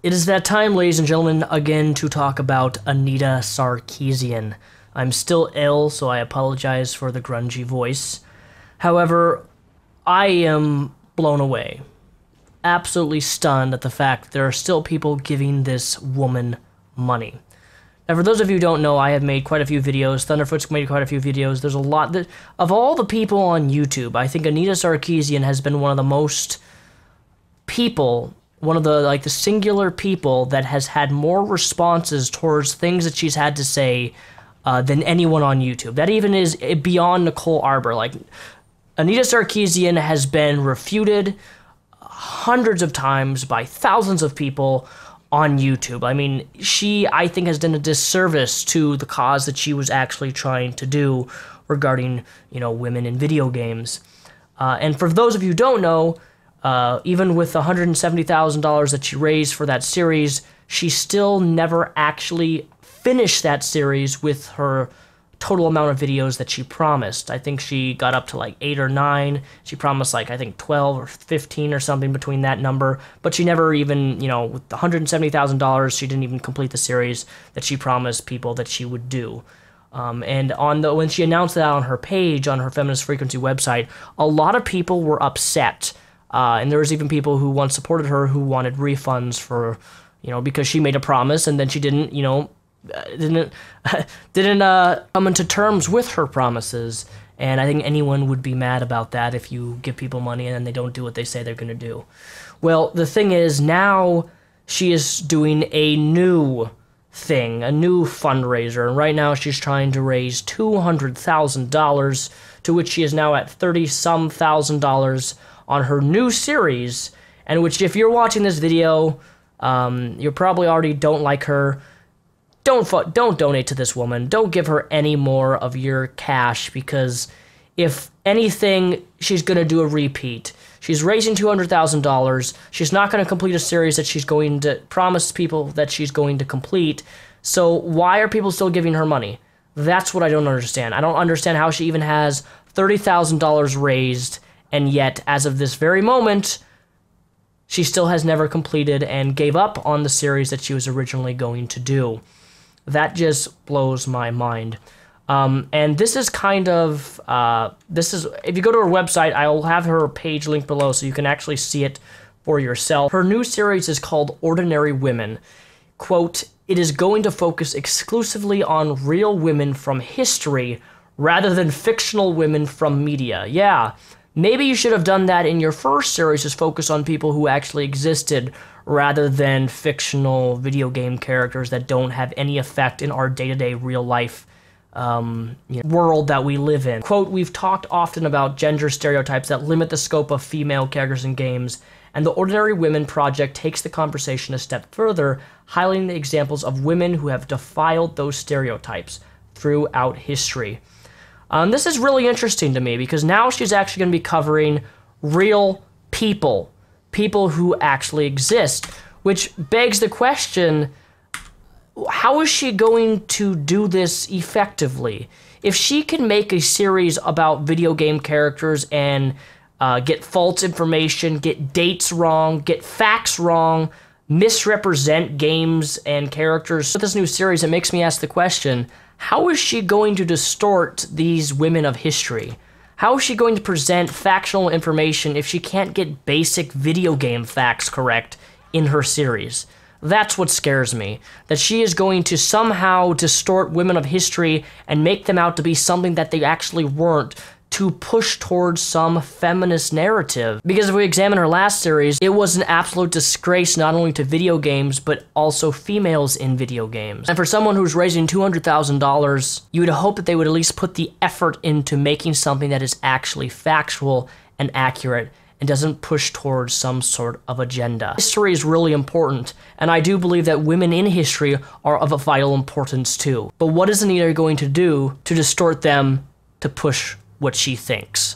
It is that time, ladies and gentlemen, again to talk about Anita Sarkscamian. I'm still ill, so I apologize for the grungy voice. However, I am blown away. Absolutely stunned at the fact that there are still people giving this woman money. Now, for those of you who don't know, I have made quite a few videos. Thunderfoot's made quite a few videos. There's a lot that, of all the people on YouTube, I think Anita Sarkscamian has been one of the most people, one of the singular people that has had more responses towards things that she's had to say than anyone on YouTube. That even is beyond Nicole Arbor. Like, Anita Sarkscamian has been refuted hundreds of times by thousands of people on YouTube. I mean, she, I think, has done a disservice to the cause that she was actually trying to do regarding, women in video games. And for those of you who don't know, even with the $170,000 that she raised for that series, she still never actually finished that series with her total amount of videos that she promised. I think she got up to like 8 or 9. She promised I think 12 or 15 or something between that number, but she never even, with the $170,000, she didn't even complete the series that she promised people that she would do. And when she announced that on her page, on her Feminist Frequency website, a lot of people were upset. And there was even people who once supported her who wanted refunds for, because she made a promise and then she didn't, didn't come into terms with her promises. And I think anyone would be mad about that if you give people money and then they don't do what they say they're going to do. Well, the thing is, now she is doing a new thing, a new fundraiser, and right now she's trying to raise $200,000, to which she is now at $30-some thousand on her new series, and which, if you're watching this video, you probably already don't like her. Don't donate to this woman. Don't give her any more of your cash, because if anything, she's going to do a repeat. She's raising $200,000. She's not going to complete a series that she's going to promise people that she's going to complete. So why are people still giving her money? That's what I don't understand. I don't understand how she even has $30,000 raised, and yet, as of this very moment, she still has never completed and gave up on the series that she was originally going to do. That just blows my mind. And this is kind of, if you go to her website, I'll have her page linked below so you can actually see it for yourself. Her new series is called Ordinary Women. Quote, "It is going to focus exclusively on real women from history rather than fictional women from media." Yeah, maybe you should have done that in your first series, just focus on people who actually existed rather than fictional video game characters that don't have any effect in our day-to-day real life world that we live in. Quote, "We've talked often about gender stereotypes that limit the scope of female characters in games, and the Ordinary Women project takes the conversation a step further, highlighting the examples of women who have defied those stereotypes throughout history." This is really interesting to me, because now she's actually going to be covering real people. People who actually exist, which begs the question, how is she going to do this effectively? If she can make a series about video game characters and get false information, get dates wrong, get facts wrong, misrepresent games and characters, with this new series, it makes me ask the question, how is she going to distort these women of history? How is she going to present factual information if she can't get basic video game facts correct in her series? That's what scares me, that she is going to somehow distort women of history and make them out to be something that they actually weren't, to push towards some feminist narrative. Because if we examine her last series, it was an absolute disgrace not only to video games, but also females in video games. And for someone who's raising $200,000, you would hope that they would at least put the effort into making something that is actually factual and accurate and doesn't push towards some sort of agenda. History is really important, and I do believe that women in history are of a vital importance too. But what is Anita going to do to distort them to push what she thinks?